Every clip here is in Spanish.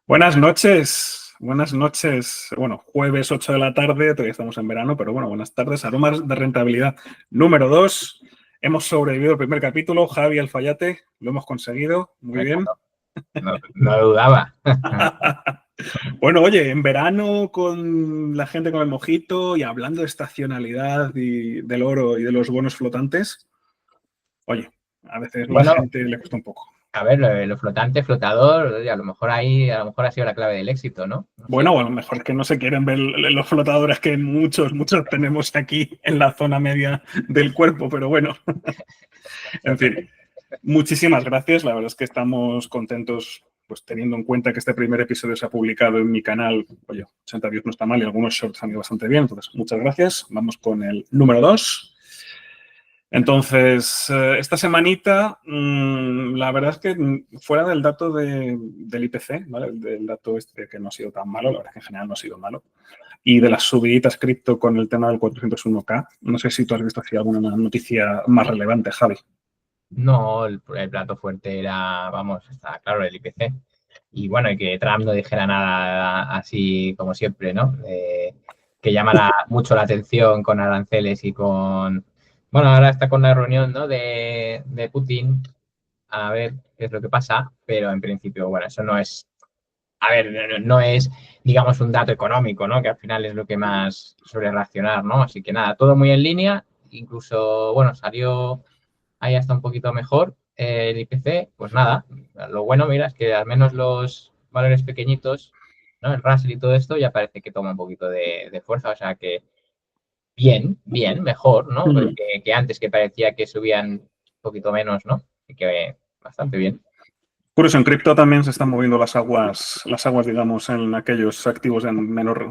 Buenas noches, buenas noches. Bueno, jueves 8 de la tarde, todavía estamos en verano, pero bueno, buenas tardes. Aromas de rentabilidad número 2. Hemos sobrevivido el primer capítulo. Javi Alfayate, lo hemos conseguido. Muy bien. No dudaba. Bueno, oye, en verano con la gente con el mojito y hablando de estacionalidad y del oro y de los bonos flotantes, oye, a veces la gente le cuesta un poco. A ver, lo flotante, flotador, y a lo mejor ahí, a lo mejor ha sido la clave del éxito, ¿no? No Bueno, sé. o a lo mejor es que no se quieren ver los flotadores que muchos tenemos aquí en la zona media del cuerpo, pero bueno, en fin. Muchísimas gracias, la verdad es que estamos contentos, pues teniendo en cuenta que este primer episodio se ha publicado en mi canal. Oye, 80 views no está mal y algunos shorts han ido bastante bien, entonces muchas gracias. Vamos con el número 2. Entonces, esta semanita, la verdad es que fuera del dato del IPC, ¿vale? Del dato este que no ha sido tan malo, la verdad es que en general no ha sido malo, y de las subiditas cripto con el tema del 401k, no sé si tú has visto así alguna noticia más relevante, Javi. No, el plato fuerte era, vamos, está claro, el IPC. Y bueno, y que Trump no dijera nada así como siempre, ¿no? Que llama mucho la atención con aranceles y con... Bueno, ahora está con la reunión, ¿no? de Putin, a ver qué es lo que pasa, pero en principio, bueno, eso no es... A ver, no es, digamos, un dato económico, ¿no? Que al final es lo que más suele reaccionar, ¿no? Así que nada, todo muy en línea. Incluso, bueno, salió ahí hasta un poquito mejor el IPC. Pues nada, lo bueno, mira, es que al menos los valores pequeñitos, ¿no? El Russell y todo esto ya parece que toma un poquito de fuerza. O sea que bien, mejor, ¿no? Que antes que parecía que subían un poquito menos, ¿no? Así que bastante bien. Curioso, en cripto también se están moviendo las aguas, digamos, en aquellos activos en menor,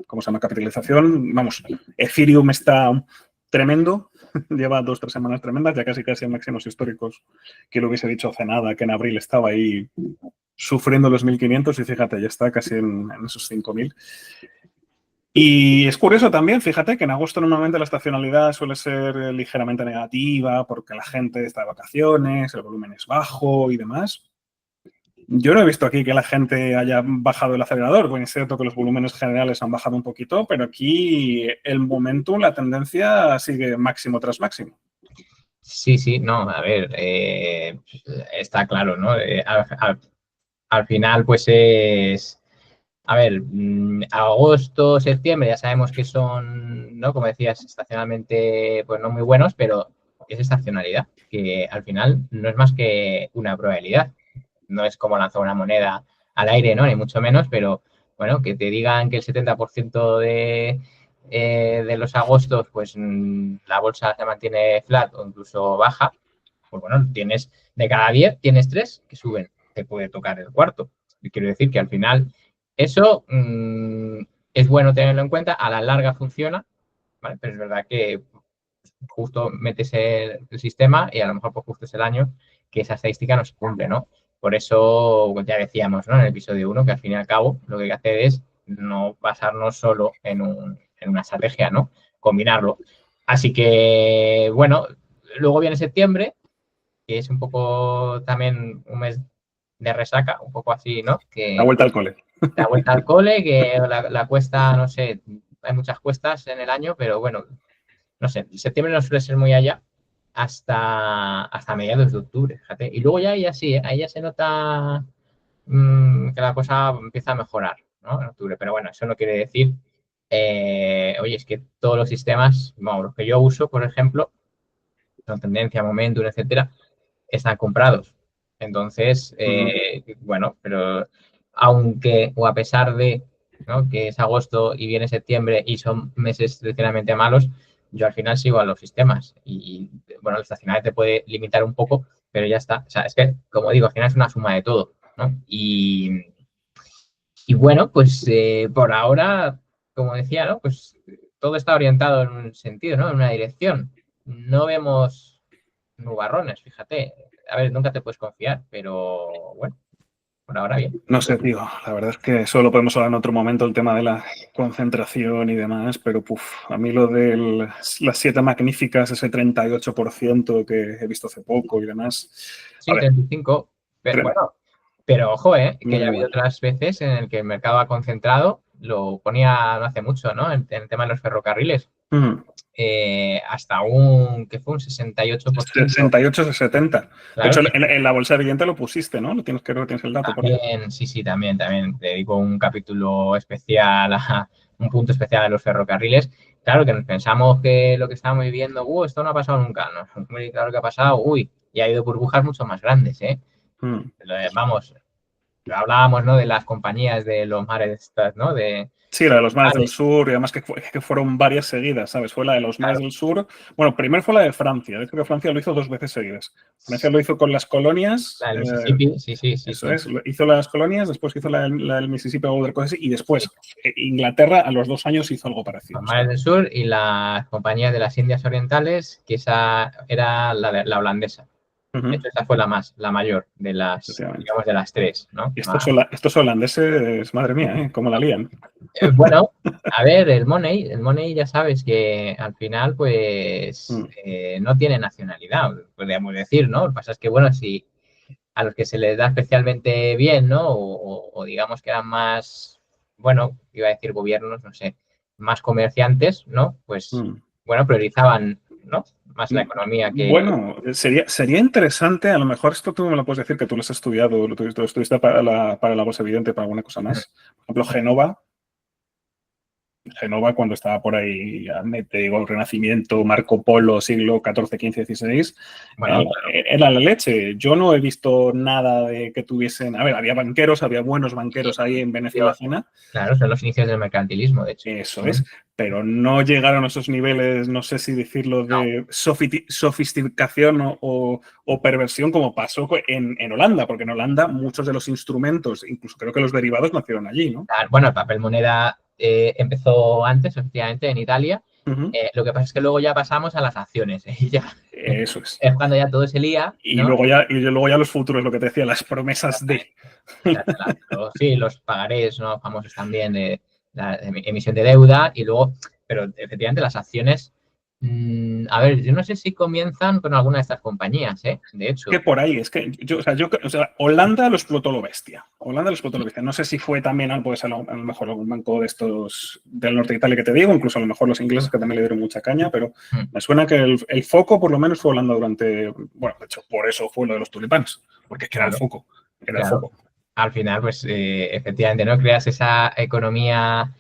¿cómo se llama?, capitalización. Vamos, Ethereum está tremendo, lleva 2 o 3 semanas tremendas, ya casi en máximos históricos, que lo hubiese dicho hace nada, que en abril estaba ahí sufriendo los 1.500 y fíjate, ya está casi en esos 5.000. Y es curioso también, fíjate que en agosto normalmente la estacionalidad suele ser ligeramente negativa porque la gente está de vacaciones, el volumen es bajo y demás. Yo no he visto aquí que la gente haya bajado el acelerador. Bueno, es cierto que los volúmenes generales han bajado un poquito, pero aquí el momentum, la tendencia sigue máximo tras máximo. Sí, no, a ver, está claro, ¿no? Al final, pues es, a ver, agosto, septiembre, ya sabemos que son, ¿no? Como decías, estacionalmente, pues no muy buenos, pero es estacionalidad, que al final no es más que una probabilidad. No es como lanzar una moneda al aire, ¿no? Ni mucho menos, pero bueno, que te digan que el 70% de los agostos, pues la bolsa se mantiene flat o incluso baja, pues bueno, tienes de cada 10, tienes 3 que suben, te puede tocar el cuarto. Y quiero decir que al final eso es bueno tenerlo en cuenta, a la larga funciona, ¿vale? Pero es verdad que justo metes el sistema y a lo mejor pues justo es el año que esa estadística no se cumple, ¿no? Por eso ya decíamos, ¿no? En el episodio 1 que al fin y al cabo lo que hay que hacer es no basarnos solo en una estrategia, ¿no? Combinarlo. Así que, bueno, luego viene septiembre, que es un poco también un mes de resaca, un poco así, ¿no? La Que vuelta al cole. la vuelta al cole, que la cuesta, no sé, hay muchas cuestas en el año, pero bueno, no sé, septiembre no suele ser muy allá hasta mediados de octubre, fíjate. Y luego ya sí, ahí ya se nota que la cosa empieza a mejorar, ¿no? En octubre. Pero bueno, eso no quiere decir, oye, es que todos los sistemas, vamos, los que yo uso, por ejemplo, son tendencia, momentum, etcétera, están comprados. Entonces, bueno, pero aunque o a pesar de, ¿no?, que es agosto y viene septiembre y son meses tradicionalmente malos, yo al final sigo a los sistemas y bueno, la estacionalidad te puede limitar un poco, pero ya está. O sea, es que, como digo, al final es una suma de todo, ¿no? Y bueno, pues por ahora, como decía, ¿no? Pues todo está orientado en un sentido, ¿no? En una dirección. No vemos nubarrones, fíjate. A ver, nunca te puedes confiar, pero bueno, por ahora bien. No sé, tío, la verdad es que eso lo podemos hablar en otro momento, el tema de la concentración y demás, pero a mí lo de las 7 magníficas, ese 38% que he visto hace poco y demás, a Sí, ver, 35, pero bueno, Pero ojo, que Muy ya ha habido igual. otras veces en el que el mercado ha concentrado, lo ponía no hace mucho, ¿no? En el tema de los ferrocarriles. Mm. Hasta que fue un 68%. 68-70. De Claro, hecho, en la bolsa evidente lo pusiste, ¿no? Creo que tienes el dato por ahí. también, sí, también dedico un capítulo especial un punto especial a los ferrocarriles. Claro que nos pensamos que lo que estábamos viviendo, esto no ha pasado nunca, ¿no? Claro que ha pasado, y ha habido burbujas mucho más grandes, ¿eh? Mm. Vamos, hablábamos, ¿no? De las compañías de los mares, ¿no? Sí, la de los mares del Vale, sur, y además que fueron varias seguidas, ¿sabes? Fue la de los mares claro, del sur. Bueno, primero fue la de Francia. De hecho, que Francia lo hizo 2 veces seguidas. Francia lo hizo con las colonias, la del Mississippi, eso sí. es, hizo las colonias, después hizo la del Mississippi o otra cosa así, y después Inglaterra a los 2 años hizo algo Los parecido. mares ¿Sabes? del sur y las compañías de las Indias Orientales, que esa era la holandesa. De Ujú, hecho, esa fue la mayor de las, efectivamente. digamos, de las tres, ¿no? Y estos holandeses, madre mía, ¿eh? ¿Cómo la lían? Bueno, a ver, el money ya sabes que al final, pues, Mm. no tiene nacionalidad, podríamos decir, ¿no? Lo que pasa es que, bueno, si a los que se les da especialmente bien, ¿no? O digamos que eran más, bueno, iba a decir gobiernos, no sé, más comerciantes, ¿no? Pues, Mm. bueno, priorizaban, ¿no? Más la economía que... Bueno, sería interesante, a lo mejor esto tú me lo puedes decir que tú lo has estudiado, lo estuviste para la Bolsa Evidente, para alguna cosa más. Por ejemplo, Génova cuando estaba por ahí, ya te digo, el Renacimiento, Marco Polo, siglo XIV, XV, XVI, Bueno, era la leche. Yo no he visto nada de que tuviesen... A ver, había banqueros, había buenos banqueros ahí en Venecia Cena, claro, son los inicios del mercantilismo, de hecho. eso es, pero no llegaron a esos niveles, no sé si decirlo, No, de sofisticación o perversión como pasó en Holanda, porque en Holanda muchos de los instrumentos, incluso creo que los derivados, nacieron allí, ¿no? bueno, el papel moneda empezó antes, efectivamente, en Italia. Ujú. Lo que pasa es que luego ya pasamos a las acciones. Y ya Eso es. es cuando ya todo se lía, Y ¿no? luego ya los futuros, lo que te decía, las promesas de... Sí, los pagarés, ¿no? Famosos también de la emisión de deuda y luego, pero efectivamente las acciones, a ver, yo no sé si comienzan con alguna de estas compañías, ¿eh? De Que hecho, por ahí, es que Holanda lo explotó lo bestia. Holanda lo explotó lo bestia. No sé si fue también pues, a lo mejor algún banco de estos del norte de Italia que te digo, incluso a lo mejor los ingleses que también le dieron mucha caña, pero me suena que el foco por lo menos fue Holanda durante, bueno, de hecho, por eso fue lo de los tulipanes, porque es que era el claro, foco, era el claro. foco. Al final, pues efectivamente, ¿no? Creas esa economía,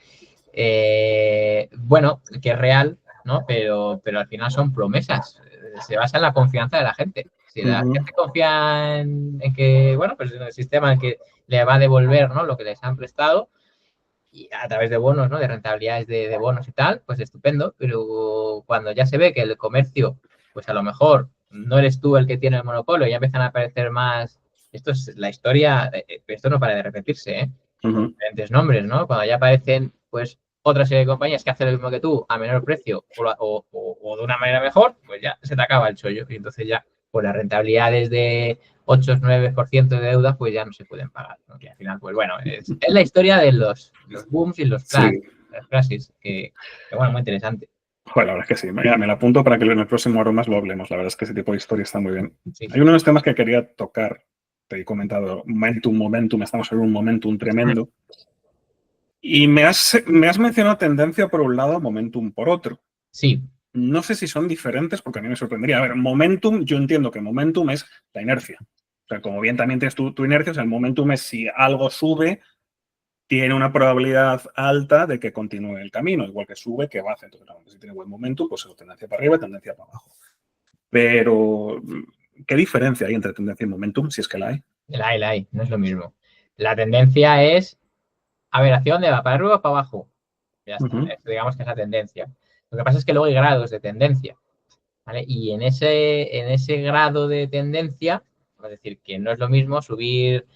bueno, que es real, ¿no? Pero al final son promesas. Se basa en la confianza de la gente. Si la Ujú, gente confía en que, bueno, pues en el sistema en que le va a devolver, ¿no? Lo que les han prestado y a través de bonos, ¿no? De rentabilidades de bonos y tal, pues estupendo. Pero cuando ya se ve que el comercio, pues a lo mejor no eres tú el que tiene el monopolio, ya empiezan a aparecer más. Esto es la historia, esto no para de repetirse, ¿eh? Con ujú. diferentes nombres, ¿no? Cuando ya aparecen, pues, otra serie de compañías que hacen lo mismo que tú a menor precio o de una manera mejor, pues ya se te acaba el chollo. Y entonces ya, pues las rentabilidades de 8 o 9% de deuda, pues ya no se pueden pagar, ¿no? Y al final, pues bueno, es la historia de los booms y los Sí, crashes, las crashes, que, bueno, muy interesante. joder, la verdad es que sí. Me la apunto para que en el próximo Aromas lo hablemos. La verdad es que ese tipo de historia está muy bien. Sí, Hay sí. uno de los temas que quería tocar, te he comentado, momentum, estamos en un momentum tremendo. Y me has mencionado tendencia por un lado, momentum por otro. Sí, No sé si son diferentes porque a mí me sorprendería. A ver, momentum, yo entiendo que momentum es la inercia. O sea, como bien también tienes tu inercia, o sea, el momentum es si algo sube, tiene una probabilidad alta de que continúe el camino, igual que sube, que baja. Entonces, si tiene buen momentum, pues es tendencia para arriba y tendencia para abajo. Pero, ¿qué diferencia hay entre tendencia y momentum, si es que la hay? la hay, no es lo mismo. La tendencia es, a ver, ¿hacia dónde va? ¿Para arriba o para abajo? Ya está, Ujú, digamos que es la tendencia. Lo que pasa es que luego hay grados de tendencia, ¿vale? Y en ese grado de tendencia, es decir, que no es lo mismo subir,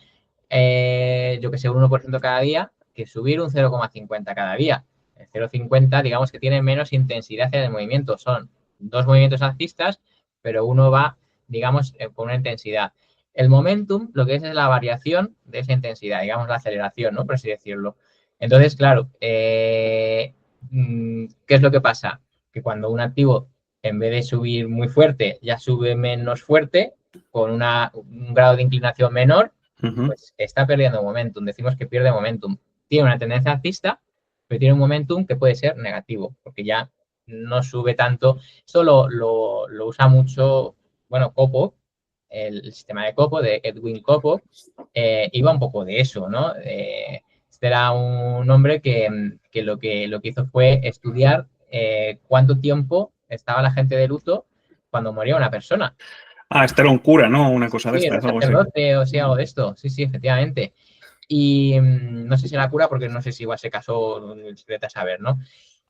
yo que sé, un 1% cada día que subir un 0,50 cada día. El 0,50, digamos que tiene menos intensidad en el movimiento. Son dos movimientos alcistas, pero uno va, digamos, con una intensidad. El momentum, lo que es la variación de esa intensidad, digamos, la aceleración, ¿no? Por así decirlo. Entonces, claro, ¿qué es lo que pasa? Que cuando un activo, en vez de subir muy fuerte, ya sube menos fuerte, con un grado de inclinación menor, pues está perdiendo momentum. Decimos que pierde momentum. Tiene una tendencia alcista, pero tiene un momentum que puede ser negativo, porque ya no sube tanto. Esto lo usa mucho, bueno, Copo, el sistema de Copo, de Edwin Copo, iba un poco de eso, ¿no? Este era un hombre que lo que hizo fue estudiar cuánto tiempo estaba la gente de luto cuando moría una persona. Este era un cura, ¿no? Una cosa de Sí, era estas, un algo así. sacerdote o sí, algo de esto. Sí, sí, efectivamente. Y no sé si era cura porque no sé si igual se casó, vete a saber, ¿no?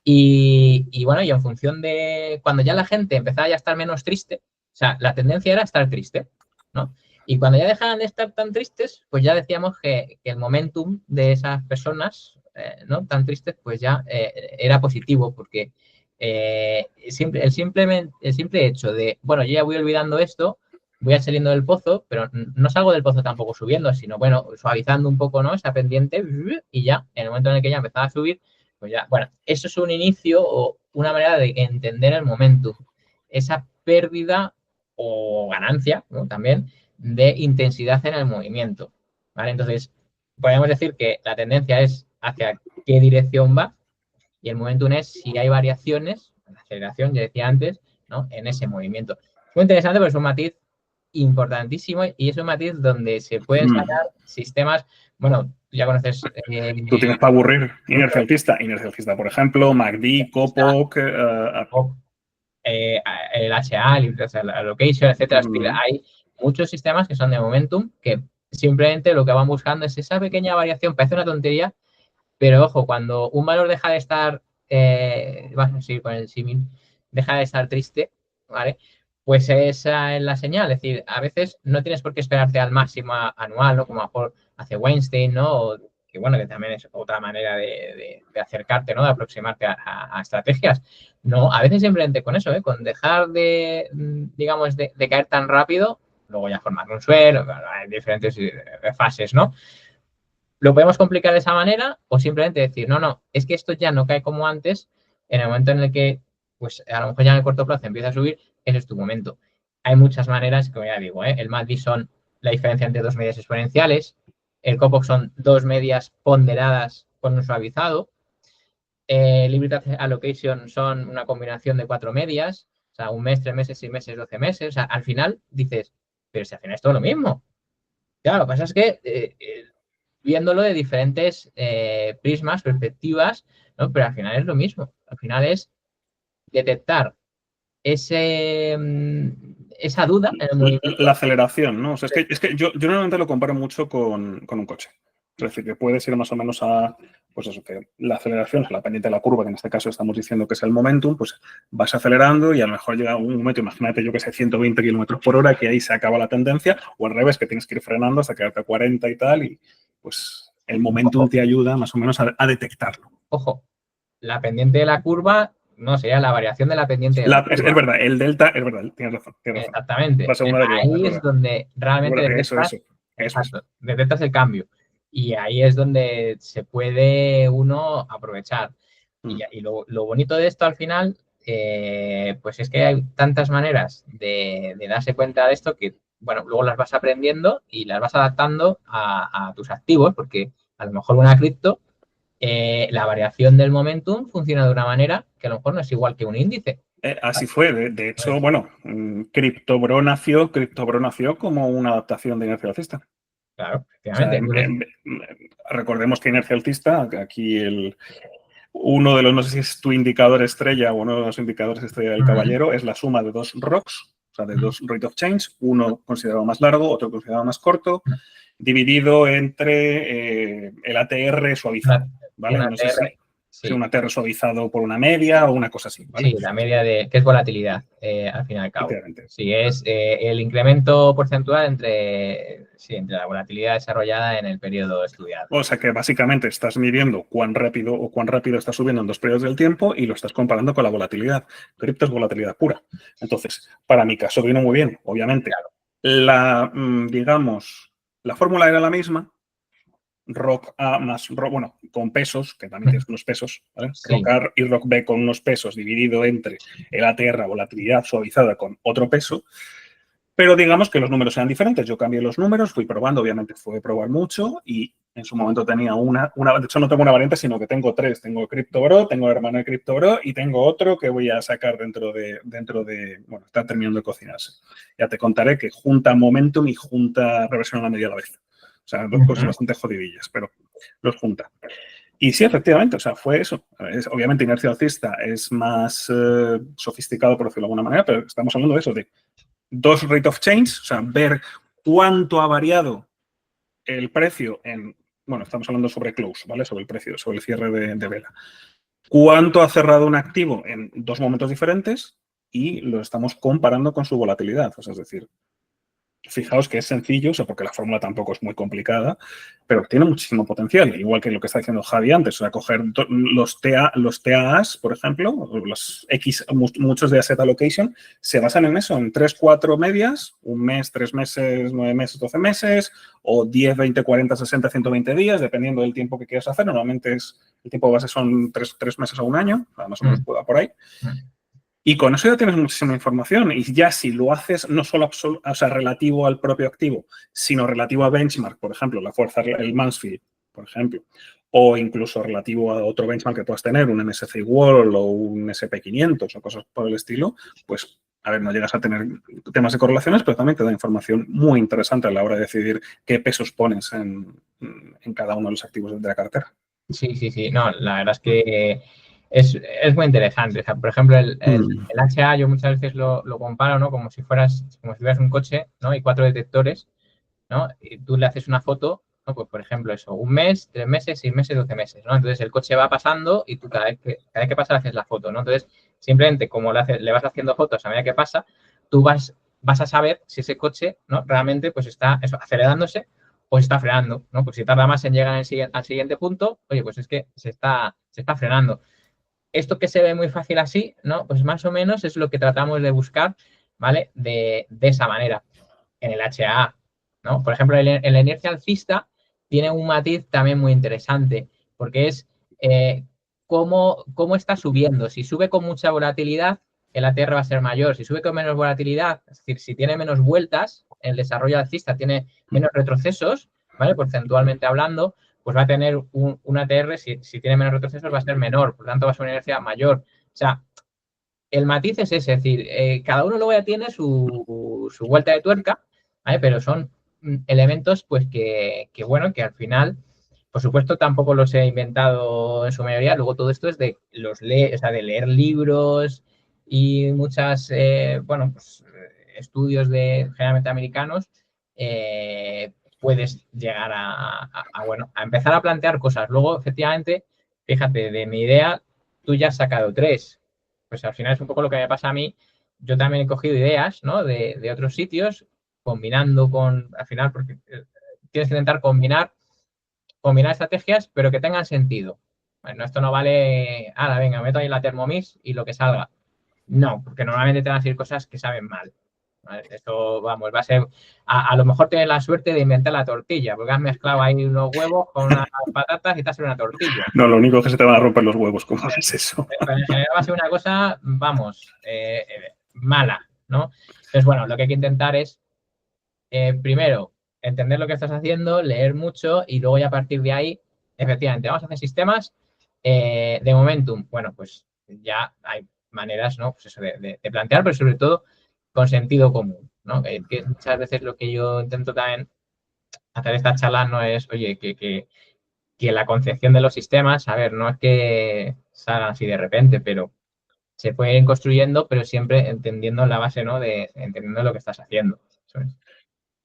Y bueno, y en función de cuando ya la gente empezaba ya a estar menos triste, o sea, la tendencia era estar triste, ¿no? Y cuando ya dejaban de estar tan tristes, pues ya decíamos que el momentum de esas personas, ¿no? Tan tristes, pues ya era positivo, porque el simple hecho de, bueno, yo ya voy olvidando esto, voy a saliendo del pozo, pero no salgo del pozo tampoco subiendo, sino, bueno, suavizando un poco, ¿no? Esa pendiente y ya, en el momento en el que ya empezaba a subir, pues ya, bueno, eso es un inicio o una manera de entender el momentum. Esa pérdida o ganancia, ¿no? También de intensidad en el movimiento, ¿vale? Entonces, podemos decir que la tendencia es hacia qué dirección va y el momentum es si hay variaciones, la aceleración, ya decía antes, ¿no? En ese movimiento. Es muy interesante porque es un matiz importantísimo y es un matiz donde se pueden sacar sistemas, bueno, tú ya conoces... Tú tienes para aburrir inercia alcista, por ejemplo, MACD, COPOC, el HA, la location, etcétera. Hay muchos sistemas que son de momentum que simplemente lo que van buscando es esa pequeña variación. Parece una tontería, pero ojo, cuando un valor deja de estar, vamos a seguir con el símil, deja de estar triste, ¿vale? Pues esa es la señal. Es decir, a veces no tienes por qué esperarte al máximo anual, ¿no? Como a lo mejor hace Weinstein, ¿no? O, que bueno, que también es otra manera de acercarte, ¿no? De aproximarte a estrategias. No, a veces simplemente con eso, ¿eh? Con dejar de, digamos, de caer tan rápido, luego ya formar un suelo, hay diferentes fases, ¿no? Lo podemos complicar de esa manera o simplemente decir, no, no, es que esto ya no cae como antes, en el momento en el que, pues a lo mejor ya en el corto plazo empieza a subir, ese es tu momento. Hay muchas maneras, como ya digo, el MACD son la diferencia entre dos medias exponenciales, el COPOC son dos medias ponderadas con un suavizado, Liberty Allocation son una combinación de cuatro medias, o sea, un mes, 3 meses, 6 meses, 12 meses, o sea, al final dices, pero si al final es todo lo mismo. Claro, lo que pasa es que viéndolo de diferentes prismas, perspectivas, ¿no? Pero al final es lo mismo. Al final es detectar esa duda en el movimiento. La aceleración, ¿no? O sea, es que yo normalmente lo comparo mucho con un coche. Es decir, que puedes ir más o menos a, pues eso, que la aceleración, la pendiente de la curva, que en este caso estamos diciendo que es el momentum, pues vas acelerando y a lo mejor llega un momento, imagínate yo que sé, 120 kilómetros por hora, que ahí se acaba la tendencia, o al revés, que tienes que ir frenando hasta quedarte a 40 y tal, y pues el momentum te ayuda más o menos a detectarlo. Ojo, la pendiente de la curva no sería la variación de la pendiente de la curva. Es verdad, el delta, es verdad, tienes razón. Exactamente. La segunda derivada, Ahí es donde realmente detectas, exacto, detectas el cambio. Y ahí es donde se puede uno aprovechar. Y lo bonito de esto al final, pues es que hay tantas maneras de darse cuenta de esto que, bueno, luego las vas aprendiendo y las vas adaptando a tus activos, porque a lo mejor una cripto, la variación del momentum funciona de una manera que a lo mejor no es igual que un índice. Así fue. De hecho, bueno, CryptoBro nació como una adaptación de inercia alcista. Claro, O sea, efectivamente. recordemos que inercia altista, aquí uno de los, no sé si es tu indicador estrella o uno de los indicadores estrella del caballero, es la suma de dos rocks, o sea, de dos rate of change, uno considerado más largo, otro considerado más corto, dividido entre el ATR suavizado, ¿vale? No sé si un ATR suavizado por una media o una cosa así, ¿vale? Sí, la media de, que es volatilidad, al fin y al cabo. Sí, es el incremento porcentual entre la volatilidad desarrollada en el periodo estudiado. O sea que básicamente estás midiendo cuán rápido está subiendo en dos periodos del tiempo y lo estás comparando con la volatilidad. Cripto es volatilidad pura. Entonces, para mi caso vino muy bien, obviamente. Claro. Digamos, la fórmula era la misma, ROC A más ROC, bueno, con pesos, que también tienes unos pesos, ¿vale? Sí. ROC A y ROC B con unos pesos dividido entre el ATR, volatilidad suavizada, con otro peso. Pero digamos que los números eran diferentes. Yo cambié los números, fui probando, obviamente fue probar mucho y en su momento tenía de hecho no tengo una variante, sino que tengo 3. Tengo CryptoBro, tengo el hermano de CryptoBro y tengo otro que voy a sacar dentro de, bueno, está terminando de cocinarse. Ya te contaré que junta Momentum y junta reversión a la media a la vez. O sea, dos cosas bastante jodidillas, pero los junta. Y sí, efectivamente, o sea, fue eso. Obviamente, inercia alcista es más sofisticado, por decirlo de alguna manera, pero estamos hablando de eso, de 2 rate of change, o sea, ver cuánto ha variado el precio en, bueno, estamos hablando sobre close, ¿vale? Sobre el precio, sobre el cierre de vela. Cuánto ha cerrado un activo en 2 momentos diferentes y lo estamos comparando con su volatilidad. O sea, es decir, fijaos que es sencillo, o sea, porque la fórmula tampoco es muy complicada, pero tiene muchísimo potencial, igual que lo que está diciendo Javi antes, o sea, coger los TAAs, por ejemplo, los X, muchos de Asset Allocation, se basan en eso, en 3, 4 medias, 1 mes, 3 meses, 9 meses, 12 meses, o 10, 20, 40, 60, 120 días, dependiendo del tiempo que quieras hacer. Normalmente el tiempo base son 3 meses a 1 año, más o menos pueda por ahí. Y con eso ya tienes muchísima información. Y ya si lo haces no solo relativo al propio activo, sino relativo a benchmark, por ejemplo, la fuerza, el Mansfield, por ejemplo, o incluso relativo a otro benchmark que puedas tener, un MSCI World o un SP500 o cosas por el estilo, pues, a ver, no llegas a tener temas de correlaciones, pero también te da información muy interesante a la hora de decidir qué pesos pones en cada uno de los activos de la cartera. Sí, sí, sí. No, la verdad es que es muy interesante. O sea, por ejemplo, el HA yo muchas veces lo comparo, ¿no? Como si fueras un coche, ¿no? Y 4 detectores, ¿no? Y tú le haces una foto, ¿no? Pues, por ejemplo, eso, 1 mes, 3 meses, 6 meses, 12 meses, ¿no? Entonces, el coche va pasando y tú cada vez que pasa le haces la foto, ¿no? Entonces, simplemente como le vas haciendo fotos a medida que pasa, tú vas a saber si ese coche, ¿no? Realmente, pues, está eso, acelerándose o se está frenando, ¿no? Pues si tarda más en llegar al siguiente punto, oye, pues es que se está frenando. Esto que se ve muy fácil así, ¿no? Pues más o menos es lo que tratamos de buscar, ¿vale? De esa manera en el HA, ¿no? Por ejemplo, en la inercia alcista tiene un matiz también muy interesante, porque es cómo está subiendo. Si sube con mucha volatilidad, el ATR va a ser mayor. Si sube con menos volatilidad, es decir, si tiene menos vueltas, el desarrollo alcista tiene menos retrocesos, ¿vale? Porcentualmente hablando, pues va a tener un ATR, si tiene menos retrocesos, va a ser menor, por lo tanto va a ser una inercia mayor. O sea, el matiz es ese, es decir, cada uno luego ya tiene su vuelta de tuerca, ¿vale? Pero son elementos, pues, bueno, que al final, por supuesto, tampoco los he inventado en su mayoría. Luego todo esto es de de leer libros y muchas, bueno, pues, estudios generalmente americanos, puedes llegar bueno, a empezar a plantear cosas. Luego, efectivamente, fíjate, de mi idea, tú ya has sacado 3. Pues al final es un poco lo que me pasa a mí. Yo también he cogido ideas, ¿no? de otros sitios, combinando al final, porque tienes que intentar combinar estrategias, pero que tengan sentido. Bueno, esto no vale, venga, meto ahí la Thermomix y lo que salga. No, porque normalmente te van a decir cosas que saben mal. ¿Vale? Esto, vamos, va a ser, a lo mejor tienes la suerte de inventar la tortilla, porque has mezclado ahí unos huevos con unas patatas y te has hecho una tortilla. No, lo único es que se te van a romper los huevos, ¿cómo es eso? Pero en general va a ser una cosa, vamos, mala, ¿no? Entonces, bueno, lo que hay que intentar es, primero, entender lo que estás haciendo, leer mucho y luego ya a partir de ahí, efectivamente, vamos a hacer sistemas de momentum. Bueno, pues ya hay maneras, ¿no? Pues eso, de plantear, pero sobre todo con sentido común, ¿no? Que muchas veces lo que yo intento también hacer esta charla no es, oye, que la concepción de los sistemas, a ver, no es que salgan así de repente, pero se pueden ir construyendo, pero siempre entendiendo la base, ¿no? Entendiendo lo que estás haciendo.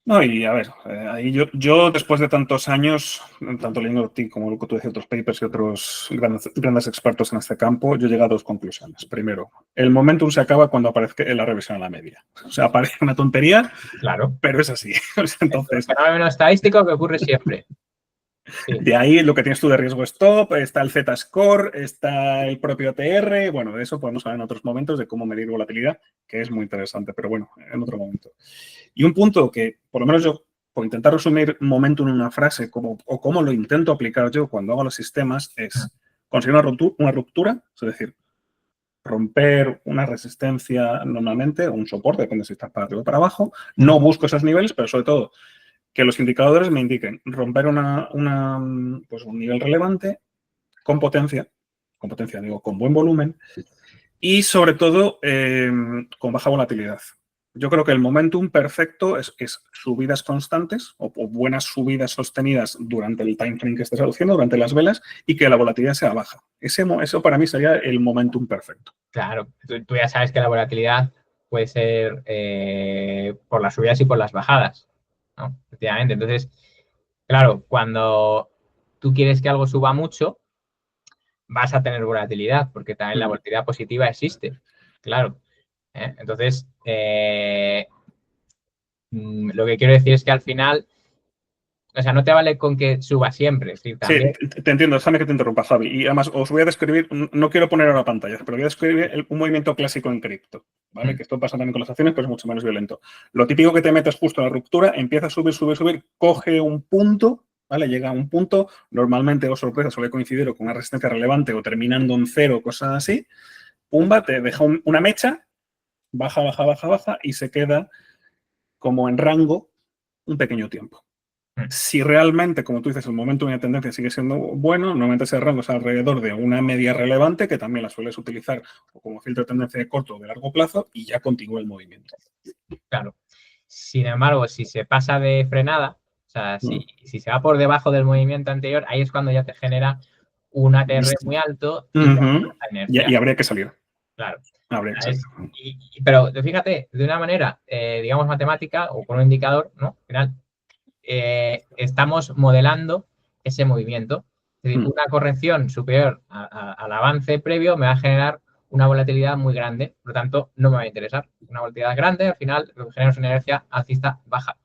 No, y a ver, ahí yo después de tantos años, tanto leyendo a ti como lo que tú decías, otros papers y otros grandes expertos en este campo, yo llegué a 2 conclusiones. Primero, el momentum se acaba cuando aparezca la revisión a la media. O sea, parece una tontería, claro, pero es así. Entonces, el fenómeno estadístico que ocurre siempre. Sí. De ahí lo que tienes tú de riesgo stop, está el Z-score, está el propio TR. Bueno, de eso podemos hablar en otros momentos, de cómo medir volatilidad, que es muy interesante, pero bueno, en otro momento. Y un punto que, por lo menos yo, por intentar resumir momentum en una frase, o cómo lo intento aplicar yo cuando hago los sistemas, es conseguir una ruptura, es decir, romper una resistencia normalmente, o un soporte, depende si estás para arriba o para abajo. No busco esos niveles, pero sobre todo que los indicadores me indiquen romper pues un nivel relevante con potencia, digo, con buen volumen y sobre todo con baja volatilidad. Yo creo que el momentum perfecto es subidas constantes o buenas subidas sostenidas durante el time frame que estés haciendo, durante las velas, y que la volatilidad sea baja. Eso para mí sería el momentum perfecto. Claro, tú ya sabes que la volatilidad puede ser por las subidas y por las bajadas, ¿no? Efectivamente. Entonces, claro, cuando tú quieres que algo suba mucho, vas a tener volatilidad, porque también la volatilidad positiva existe. Claro. Entonces, lo que quiero decir es que al final, o sea, no te vale con que suba siempre. Es decir, también... Sí, te entiendo, déjame que te interrumpa, Javi. Y además os voy a describir, no quiero poner ahora pantallas, pero voy a describir un movimiento clásico en cripto, ¿vale? Que esto pasa también con las acciones, pero es mucho menos violento. Lo típico que te metes justo a la ruptura, empieza a subir, subir, subir, coge un punto, ¿vale? Llega a un punto, normalmente, o sorpresa, suele coincidir o con una resistencia relevante o terminando en cero, cosas así. Pumba, te deja una mecha, baja, baja, baja, baja y se queda como en rango un pequeño tiempo. Si realmente, como tú dices, el momento de una tendencia sigue siendo bueno, normalmente ese rango es alrededor de una media relevante, que también la sueles utilizar como filtro de tendencia de corto o de largo plazo, y ya continúa el movimiento. Claro. Sin embargo, si se pasa de frenada, o sea, si se va por debajo del movimiento anterior, ahí es cuando ya te genera un ATR muy alto y la inercia. Y habría que salir. Claro. Habría que salir. Pero fíjate, de una manera, digamos, matemática o con un indicador, ¿no? Al final, estamos modelando ese movimiento. Es decir, una corrección superior al avance previo me va a generar una volatilidad muy grande, por lo tanto, no me va a interesar. Una volatilidad grande, al final, lo que genera es una inercia alcista baja.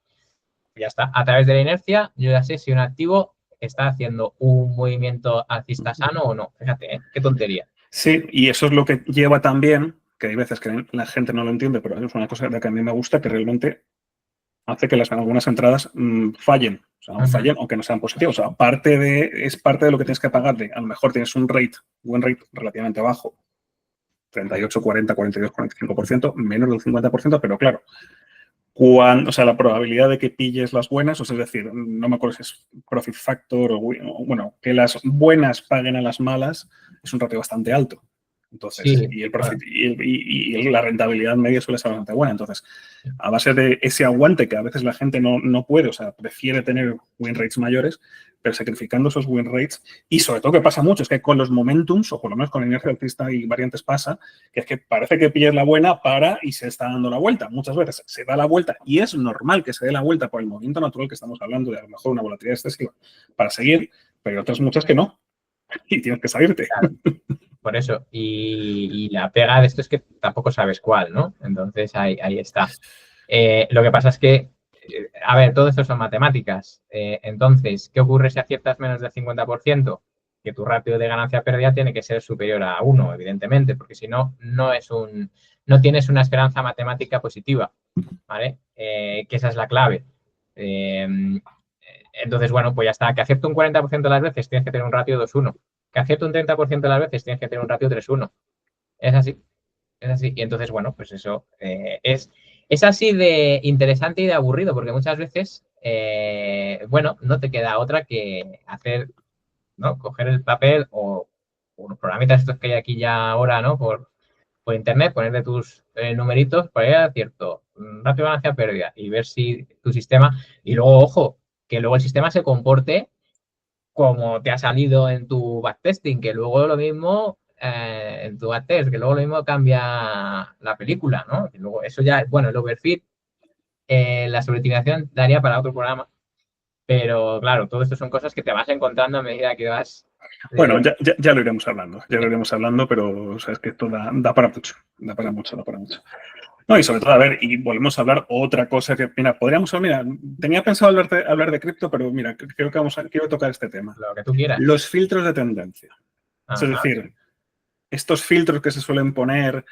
Ya está. A través de la inercia, yo ya sé si un activo está haciendo un movimiento alcista sano o no. Fíjate, ¿eh? Qué tontería. Sí, y eso es lo que lleva también, que hay veces que la gente no lo entiende, pero es una cosa que a mí me gusta, que realmente hace que algunas entradas fallen, o sea, fallen aunque no sean positivos. O sea, es parte de lo que tienes que pagarle. A lo mejor tienes un buen rate relativamente bajo, 38, 40, 42, 45%, menos del 50%, pero claro, o sea, la probabilidad de que pilles las buenas, o sea, es decir, no me acuerdo si es profit factor o, bueno, que las buenas paguen a las malas, es un ratio bastante alto. Entonces, sí, y el profit y la rentabilidad media suele ser bastante buena. Entonces, a base de ese aguante que a veces la gente no puede, o sea, prefiere tener win rates mayores, pero sacrificando esos win rates, y sobre todo que pasa mucho, es que con los momentums, o por lo menos con inercia alcista y variantes pasa, que es que parece que pilles la buena, para y se está dando la vuelta. Muchas veces se da la vuelta y es normal que se dé la vuelta por el movimiento natural que estamos hablando, de a lo mejor una volatilidad excesiva para seguir, pero hay otras muchas que no. Y tienes que salirte. Claro, por eso. Y la pega de esto es que tampoco sabes cuál, ¿no? Entonces ahí está. Lo que pasa es que, a ver, todo esto son matemáticas. Entonces, ¿qué ocurre si aciertas menos del 50%? Que tu ratio de ganancia-pérdida tiene que ser superior a 1, evidentemente, porque si no, no tienes una esperanza matemática positiva, ¿vale? Que esa es la clave. Entonces, bueno, pues ya está. Que acierto un 40% de las veces, tienes que tener un ratio 2-1. Que acierto un 30% de las veces, tienes que tener un ratio 3-1. Es así. Es así. Y entonces, bueno, pues eso es así de interesante y de aburrido, porque muchas veces, bueno, no te queda otra que hacer, ¿no? Coger el papel o los programitas estos que hay aquí ya ahora, ¿no? Por internet, ponerle tus numeritos para ir a cierto ratio de ganancia pérdida y ver si tu sistema, y luego, ojo, que luego el sistema se comporte como te ha salido en tu backtesting, que luego lo mismo en tu backtest, que luego lo mismo cambia la película, ¿no? Que luego eso ya, bueno, el overfit, la sobreoptimización daría para otro programa, pero claro, todo esto son cosas que te vas encontrando a medida que vas... Bueno, ya lo iremos hablando, pero o sea, es que esto da para mucho, da para mucho. No, y sobre todo, a ver, y volvemos a hablar otra cosa que, mira, tenía pensado hablar de cripto, pero mira, creo que quiero tocar este tema. Lo que tú quieras. Los filtros de tendencia. Ajá. Es decir, estos filtros que se suelen poner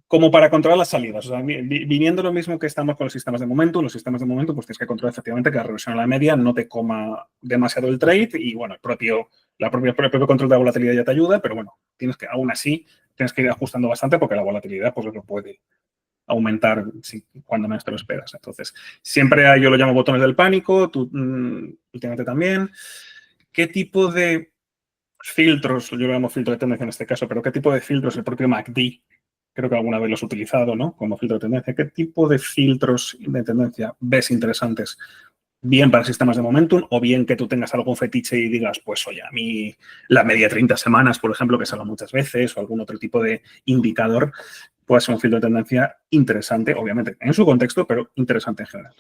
como para controlar las salidas. O sea, viniendo lo mismo que estamos con los sistemas de momento, pues tienes que controlar efectivamente que la reversión a la media no te coma demasiado el trade y, bueno, el propio el propio control de la volatilidad ya te ayuda, pero bueno, aún así tienes que ir ajustando bastante porque la volatilidad pues lo puede aumentar cuando menos te lo esperas. Entonces, siempre yo lo llamo botones del pánico, tú últimamente también. ¿Qué tipo de filtros, yo lo llamo filtro de tendencia en este caso, pero qué tipo de filtros el propio MACD, creo que alguna vez lo has utilizado, ¿no? Como filtro de tendencia, ¿qué tipo de filtros de tendencia ves interesantes? Bien para sistemas de momentum o bien que tú tengas algún fetiche y digas, pues oye, a mí la media de 30 semanas, por ejemplo, que salga muchas veces o algún otro tipo de indicador, puede ser un filtro de tendencia interesante, obviamente, en su contexto, pero interesante en general.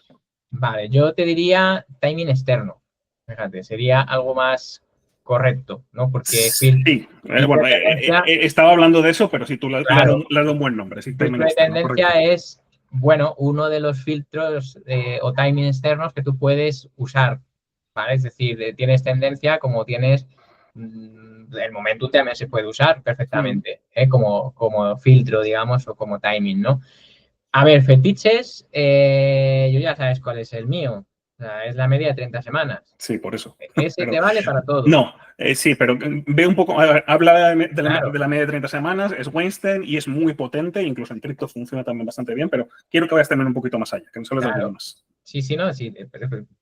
Vale, yo te diría timing externo. Fíjate, sería algo más correcto, ¿no? Porque Sí, bueno, estaba hablando de eso, pero sí, tú le has dado un buen nombre. Sí, filtro de tendencia es, bueno, uno de los filtros o timing externos que tú puedes usar, ¿vale? Es decir, tienes tendencia como tienes, el momentum también se puede usar perfectamente, como filtro, digamos, o como timing, ¿no? A ver, fetiches, yo ya sabes cuál es el mío. O sea, es la media de 30 semanas. Sí, por eso. Ese te vale para todo. No, sí, pero ve un poco, habla de la media de 30 semanas, es Weinstein y es muy potente, incluso en cripto funciona también bastante bien, pero quiero que vayas también un poquito más allá, que no solo es algo más. Sí, no, sí, de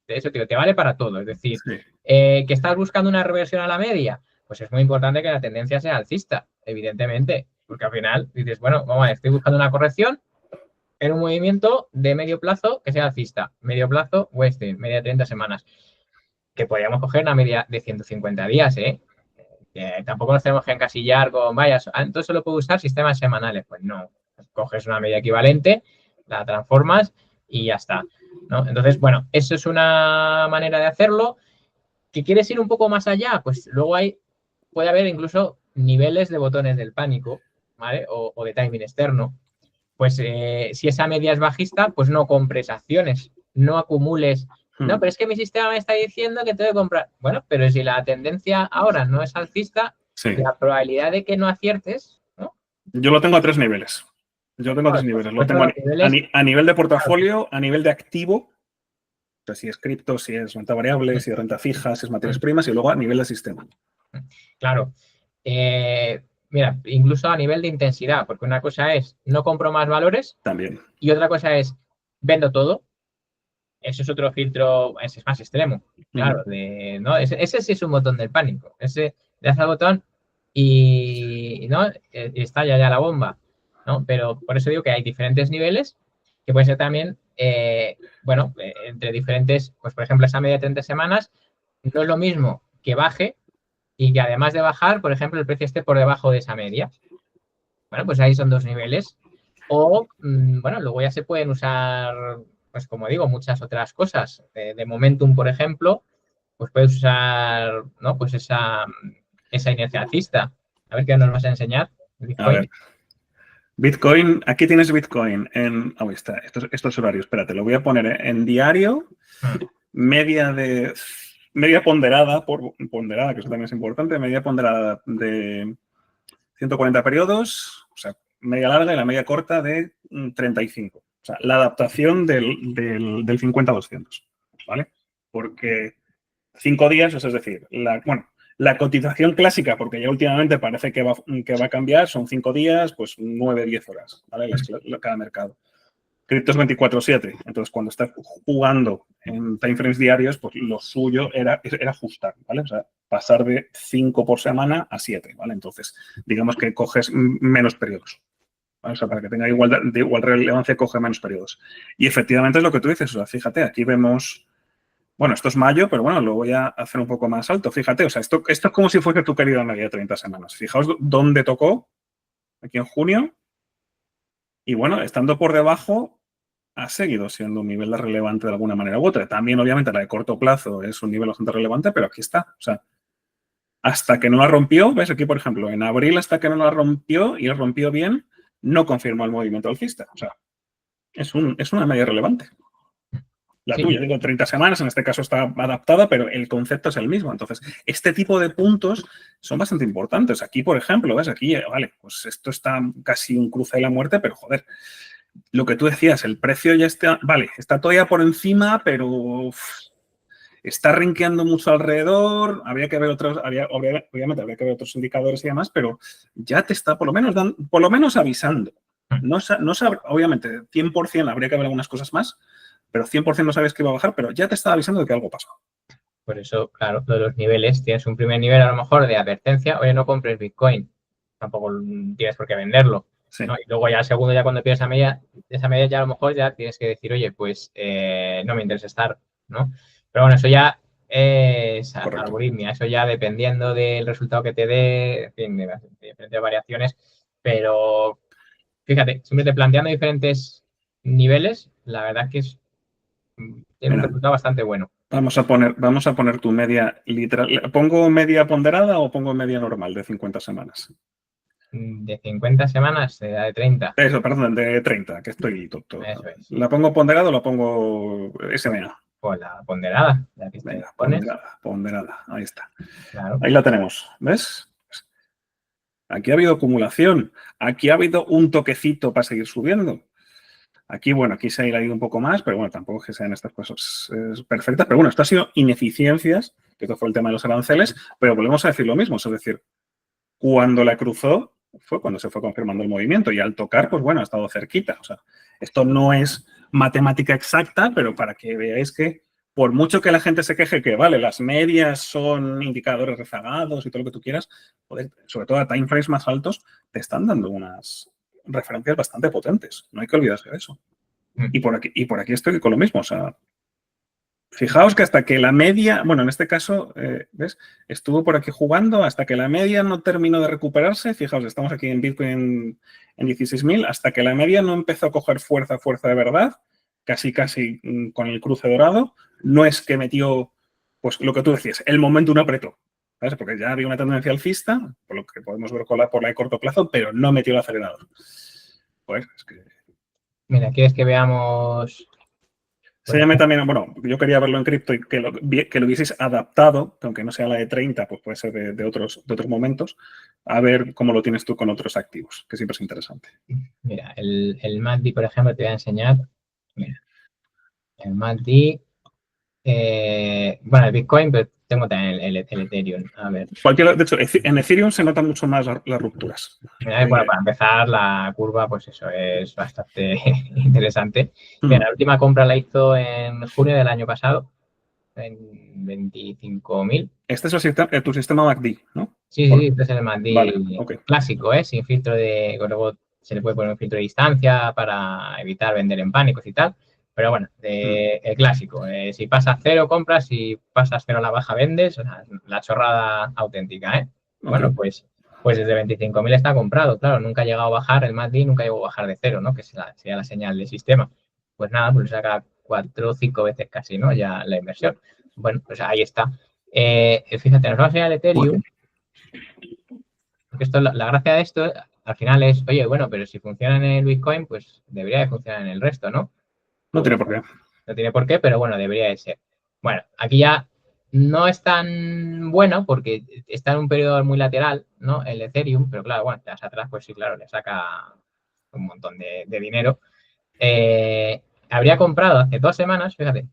eso te vale para todo. Es decir, que estás buscando una reversión a la media, pues es muy importante que la tendencia sea alcista, evidentemente, porque al final dices, bueno, vamos a ver, estoy buscando una corrección en un movimiento de medio plazo que sea alcista. Medio plazo, Weinstein, media de 30 semanas. Que podríamos coger una media de 150 días, ¿eh? Que tampoco nos tenemos que encasillar con, vaya, entonces solo puedo usar sistemas semanales. Pues no, coges una media equivalente, la transformas y ya está, ¿no? Entonces, bueno, eso es una manera de hacerlo. ¿Que quieres ir un poco más allá? Pues luego puede haber incluso niveles de botones del pánico, ¿vale? O de timing externo. Pues si esa media es bajista, pues no compres acciones, no acumules. No, pero es que mi sistema me está diciendo que tengo que comprar. Bueno, pero si la tendencia ahora no es alcista, la probabilidad de que no aciertes, ¿no? Yo lo tengo a 3 niveles. Lo tengo a nivel de portafolio, a nivel de activo, o sea, si es cripto, si es renta variable, si es renta fija, si es materias primas, y luego a nivel de sistema. Claro. Mira, incluso a nivel de intensidad, porque una cosa es no compro más valores. También. Y otra cosa es vendo todo. Eso es otro filtro, ese es más extremo. Claro, ¿no? Ese sí es un botón del pánico. Ese le das al botón y ¿no? Estalla ya la bomba, ¿no? Pero por eso digo que hay diferentes niveles que pueden ser también, bueno, entre diferentes, pues por ejemplo, esa media de 30 semanas no es lo mismo que baje y que además de bajar, por ejemplo, el precio esté por debajo de esa media. Bueno, pues ahí son dos niveles. O, bueno, luego ya se pueden usar, pues como digo, muchas otras cosas. De Momentum, por ejemplo, pues puedes usar, ¿no? Pues esa inercia alcista. A ver qué nos vas a enseñar. Bitcoin. A ver. Bitcoin, aquí tienes Bitcoin en... Ahí está, estos horarios. Espérate, lo voy a poner en diario. Media ponderada, ponderada, que eso también es importante, media ponderada de 140 periodos, o sea, media larga y la media corta de 35. O sea, la adaptación del 50-200, ¿vale? Porque 5 días, es decir, la cotización clásica, porque ya últimamente parece que va a cambiar, son 5 días, pues 9-10 horas, ¿vale? Cada mercado. Cripto es 24/7, entonces cuando estás jugando en timeframes diarios, pues lo suyo era ajustar, ¿vale? O sea, pasar de 5 por semana a 7, ¿vale? Entonces, digamos que coges menos periodos, ¿vale? O sea, para que tenga igual relevancia, coge menos periodos. Y efectivamente es lo que tú dices, o sea, fíjate, aquí vemos, bueno, esto es mayo, pero bueno, lo voy a hacer un poco más alto, fíjate, o sea, esto es como si fuese tu querida media de 30 semanas. Fijaos dónde tocó, aquí en junio, y bueno, estando por debajo, ha seguido siendo un nivel relevante de alguna manera u otra. También, obviamente, la de corto plazo es un nivel bastante relevante, pero aquí está. O sea, hasta que no la rompió, ves aquí, por ejemplo, en abril hasta que no la rompió y rompió bien, no confirmó el movimiento alcista. O sea, es una media relevante. La tuya, digo, 30 semanas, en este caso está adaptada, pero el concepto es el mismo. Entonces, este tipo de puntos son bastante importantes. Aquí, por ejemplo, ves, aquí, vale, pues esto está casi un cruce de la muerte, pero joder, lo que tú decías, el precio ya está, vale, está todavía por encima, pero está renqueando mucho alrededor, habría que ver otros, obviamente habría que ver otros indicadores y demás, pero ya te está por lo menos avisando. No, obviamente, 100% habría que ver algunas cosas más, pero 100% no sabes que va a bajar, pero ya te está avisando de que algo pasa. Por eso, claro, lo de los niveles, tienes un primer nivel a lo mejor de advertencia, oye, no compres Bitcoin, tampoco tienes por qué venderlo. Sí. ¿no? Y luego ya el segundo, ya cuando pierdes esa media ya a lo mejor ya tienes que decir, oye, pues no me interesa estar, ¿no? Pero bueno, eso ya es algoritmia, eso ya dependiendo del resultado que te dé, en fin, de diferentes variaciones, pero fíjate, siempre planteando diferentes niveles, la verdad que tiene un resultado bastante bueno. Vamos a poner tu media literal. ¿Pongo media ponderada o pongo media normal de 50 semanas? De 50 semanas, de 30. Eso, perdón, de 30, que estoy tonto. Eso es. ¿La pongo ponderada o la pongo SMA? Pues la ponderada. Venga, pones. ponderada. Ahí está. Claro. Ahí la tenemos. ¿Ves? Aquí ha habido acumulación. Aquí ha habido un toquecito para seguir subiendo. Aquí, bueno, aquí se ha ido un poco más, pero bueno, tampoco es que sean estas cosas perfectas. Pero bueno, esto ha sido ineficiencias, que esto fue el tema de los aranceles, pero volvemos a decir lo mismo. Es decir, cuando la cruzó fue cuando se fue confirmando el movimiento y al tocar, pues bueno, ha estado cerquita. O sea, esto no es matemática exacta, pero para que veáis que por mucho que la gente se queje que, vale, las medias son indicadores rezagados y todo lo que tú quieras, joder, sobre todo a time frames más altos, te están dando unas referencias bastante potentes. No hay que olvidarse de eso. Y por aquí estoy con lo mismo. O sea, fijaos que hasta que la media, bueno, en este caso, ¿ves? Estuvo por aquí jugando hasta que la media no terminó de recuperarse. Fijaos, estamos aquí en Bitcoin en 16.000, hasta que la media no empezó a coger fuerza de verdad, casi con el cruce dorado. No es que metió, pues lo que tú decías, el momento no apretó, ¿sabes? Porque ya había una tendencia alcista, por lo que podemos ver por la de corto plazo, pero no metió el acelerador. Pues es que... Mira, ¿quieres que veamos? Se llama también, bueno, yo quería verlo en cripto y que lo hubieseis adaptado, aunque no sea la de 30, pues puede ser de otros momentos, a ver cómo lo tienes tú con otros activos, que siempre es interesante. Mira, el MACD, por ejemplo, te voy a enseñar. Mira, el MACD, bueno, el Bitcoin, pero tengo también el Ethereum. A ver. De hecho, en Ethereum se notan mucho más las rupturas. Mira, bueno, para empezar, la curva, pues eso, es bastante interesante. Mira, la última compra la hizo en junio del año pasado, en 25.000. Este es tu sistema MACD, ¿no? Sí, este es el MACD clásico, sin filtro luego se le puede poner un filtro de distancia para evitar vender en pánicos y tal. Pero bueno, el clásico. Si pasas cero, compras, si pasas cero a la baja, vendes. O sea, la chorrada auténtica, Bueno, pues desde 25.000 está comprado. Claro, nunca ha llegado a bajar el MACD, nunca llegó a bajar de cero, ¿no? Que sería la señal del sistema. Pues nada, pues saca 4 o 5 veces casi, ¿no? Ya la inversión. Bueno, pues ahí está. Fíjate, nos vamos a ir al Ethereum. Porque esto, la gracia de esto al final es, oye, bueno, pero si funciona en el Bitcoin, pues debería de funcionar en el resto, ¿no? No tiene por qué. No tiene por qué, pero bueno, debería de ser. Bueno, aquí ya no es tan bueno porque está en un periodo muy lateral, ¿no? El Ethereum, pero claro, bueno, te das atrás, pues sí, claro, le saca un montón de dinero. Habría comprado hace 2 semanas, fíjate,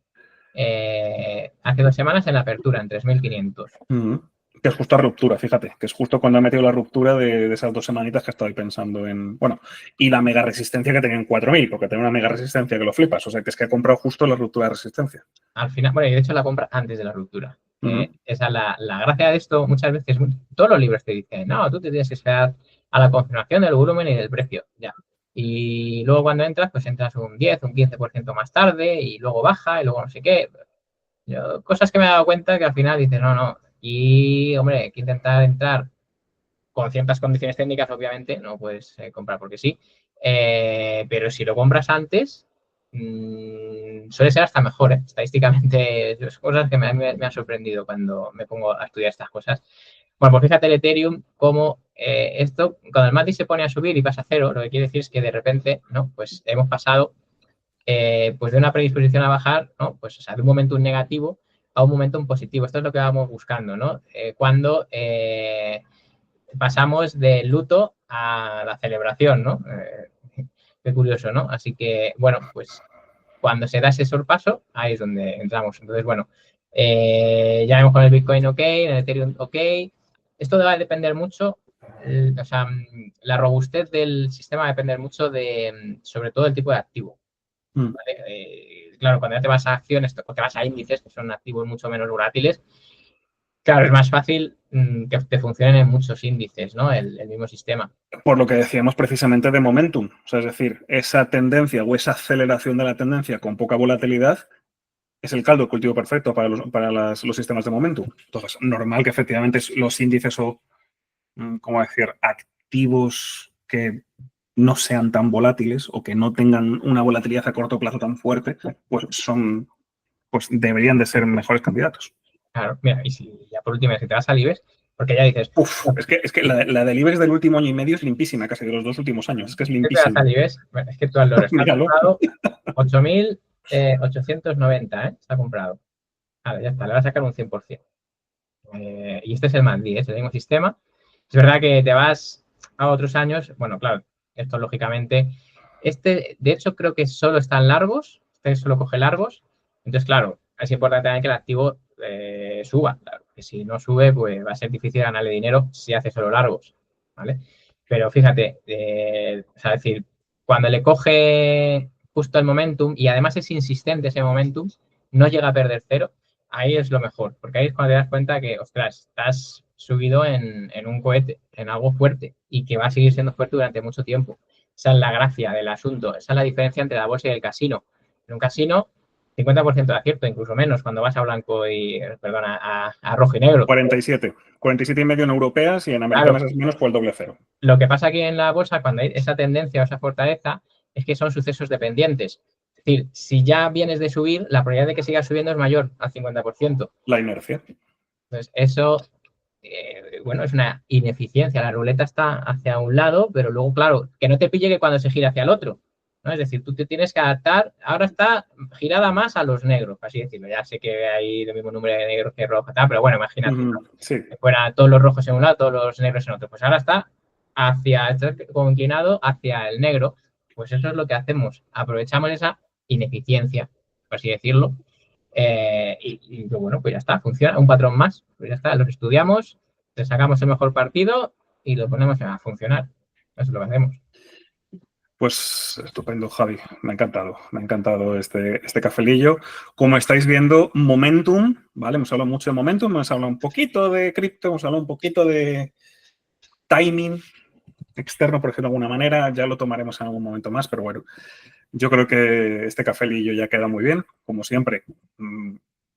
hace 2 semanas en la apertura, en 3.500. Que es justo a ruptura, fíjate, que es justo cuando ha metido la ruptura de esas 2 semanitas que estoy pensando en, bueno, y la mega resistencia que tenía en 4.000, porque tenía una mega resistencia que lo flipas, o sea, que es que ha comprado justo la ruptura de resistencia. Al final, bueno, y de hecho la compra antes de la ruptura. Esa es la gracia de esto, muchas veces, todos los libros te dicen, no, tú te tienes que esperar a la confirmación del volumen y del precio, ya. Y luego cuando entras, pues entras un 10, un 15% más tarde y luego baja y luego no sé qué. Cosas que me he dado cuenta que al final dices, no. Y, hombre, hay que intentar entrar con ciertas condiciones técnicas, obviamente, no puedes comprar porque sí. Pero si lo compras antes, suele ser hasta mejor, estadísticamente. Son cosas que me han sorprendido cuando me pongo a estudiar estas cosas. Bueno, pues fíjate el Ethereum, como esto, cuando el MACD se pone a subir y pasa a cero, lo que quiere decir es que de repente, ¿no? Pues hemos pasado pues de una predisposición a bajar, ¿no? Pues, o sea, de un momento negativo a un momento positivo. Esto es lo que vamos buscando, ¿no? Cuando pasamos del luto a la celebración, ¿no? Qué curioso, ¿no? Así que, bueno, pues cuando se da ese sorpaso, ahí es donde entramos. Entonces, bueno, Ya vemos con el Bitcoin ok, el Ethereum ok. Esto va a depender mucho, o sea, la robustez del sistema va a depender mucho de, sobre todo, el tipo de activo. ¿Vale? Claro, cuando ya te vas a acciones o te vas a índices, que son activos mucho menos volátiles, claro, es más fácil que te funcionen en muchos índices, ¿no? El mismo sistema. Por lo que decíamos precisamente de momentum. O sea, es decir, esa tendencia o esa aceleración de la tendencia con poca volatilidad es el caldo de cultivo perfecto para los sistemas de momentum. Entonces, normal que efectivamente los índices o, ¿cómo decir?, activos que no sean tan volátiles o que no tengan una volatilidad a corto plazo tan fuerte, pues deberían de ser mejores candidatos. Claro, mira, y si ya por último, si te vas al IBEX, porque ya dices... Es que la del IBEX del último año y medio es limpísima, casi de los 2 últimos años. Es que es limpísima. Si te vas al IBEX, bueno, es que tú al dólar está comprado 8.890, ¿eh? Está comprado. Vale, ya está, le va a sacar un 100%. Y este es el más 10, es el mismo sistema. Es verdad que te vas a otros años, bueno, claro, esto lógicamente, de hecho creo que solo están largos, este solo coge largos, entonces claro, es importante también que el activo suba, claro, que si no sube, pues va a ser difícil ganarle dinero si hace solo largos, ¿vale? Pero fíjate, o sea, es decir, cuando le coge justo el momentum y además es insistente ese momentum, no llega a perder cero, ahí es lo mejor, porque ahí es cuando te das cuenta que, ostras, estás subido en un cohete, en algo fuerte y que va a seguir siendo fuerte durante mucho tiempo. Esa es la gracia del asunto, esa es la diferencia entre la bolsa y el casino. En un casino, 50% de acierto, incluso menos, cuando vas a blanco y, perdona, a rojo y negro. 47 y medio en europeas y en americanas es menos por el doble cero. Lo que pasa aquí en la bolsa, cuando hay esa tendencia o esa fortaleza, es que son sucesos dependientes. Es decir, si ya vienes de subir, la probabilidad de que sigas subiendo es mayor al 50%. La inercia. Entonces, eso, bueno, es una ineficiencia. La ruleta está hacia un lado, pero luego, claro, que no te pille que cuando se gira hacia el otro, ¿no? Es decir, tú te tienes que adaptar. Ahora está girada más a los negros, así decirlo. Ya sé que hay el mismo número de negros que rojos, pero bueno, imagínate, ¿no? Sí. Que fuera todos los rojos en un lado, todos los negros en otro. Pues ahora está como inclinado hacia el negro. Pues eso es lo que hacemos. Aprovechamos esa ineficiencia, por así decirlo. Y bueno, pues ya está, funciona, un patrón más. Pues ya está, los estudiamos, le sacamos el mejor partido y lo ponemos a funcionar. Eso es lo que hacemos. Pues estupendo, Javi. Me ha encantado este cafelillo. Como estáis viendo, momentum, ¿vale? Hemos hablado mucho de momentum, hemos hablado un poquito de cripto, hemos hablado un poquito de timing externo, por decirlo de alguna manera. Ya lo tomaremos en algún momento más, pero bueno, yo creo que este cafelillo ya queda muy bien, como siempre.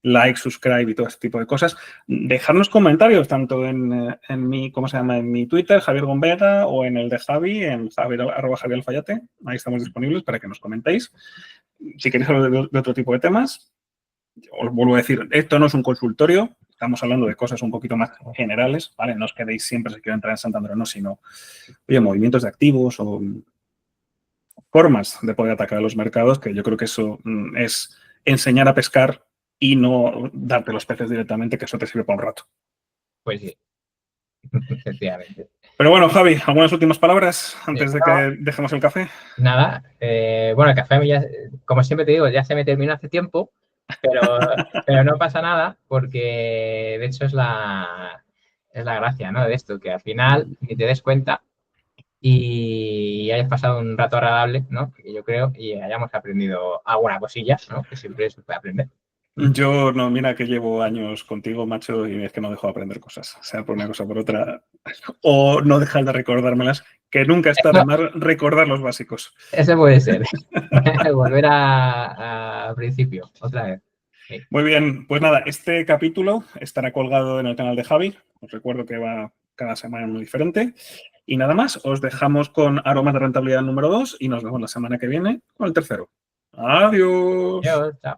Like, subscribe y todo este tipo de cosas. Dejadnos comentarios tanto en mi, ¿cómo se llama? En mi Twitter, Javier Gombeta, o en el de Javi, en @Javier Alfayate. Ahí estamos disponibles para que nos comentéis. Si queréis hablar de otro tipo de temas, os vuelvo a decir, esto no es un consultorio, estamos hablando de cosas un poquito más generales, ¿vale? No os quedéis siempre si quiero entrar en Santander o no, sino, oye, movimientos de activos o formas de poder atacar a los mercados, que yo creo que eso es enseñar a pescar y no darte los peces directamente, que eso te sirve para un rato. Pues sí, efectivamente. Pero bueno, Javi, ¿algunas últimas palabras antes de que dejemos el café? Nada, bueno, el café, ya, como siempre te digo, ya se me terminó hace tiempo, pero no pasa nada porque de hecho es la gracia, ¿no? De esto, que al final ni te des cuenta y hayas pasado un rato agradable, ¿no? Yo creo, y hayamos aprendido alguna cosilla, ¿no? Que siempre se puede aprender. Yo no, mira que llevo años contigo, macho, y es que no dejo de aprender cosas, sea por una cosa o por otra, o no dejar de recordármelas, que nunca está de más recordar los básicos. Ese puede ser. Volver a principio, otra vez. Sí. Muy bien, pues nada, este capítulo estará colgado en el canal de Javi. Os recuerdo que va cada semana muy diferente. Y nada más, os dejamos con Aromas de Rentabilidad número 2 y nos vemos la semana que viene con el tercero. Adiós. Adiós, chao.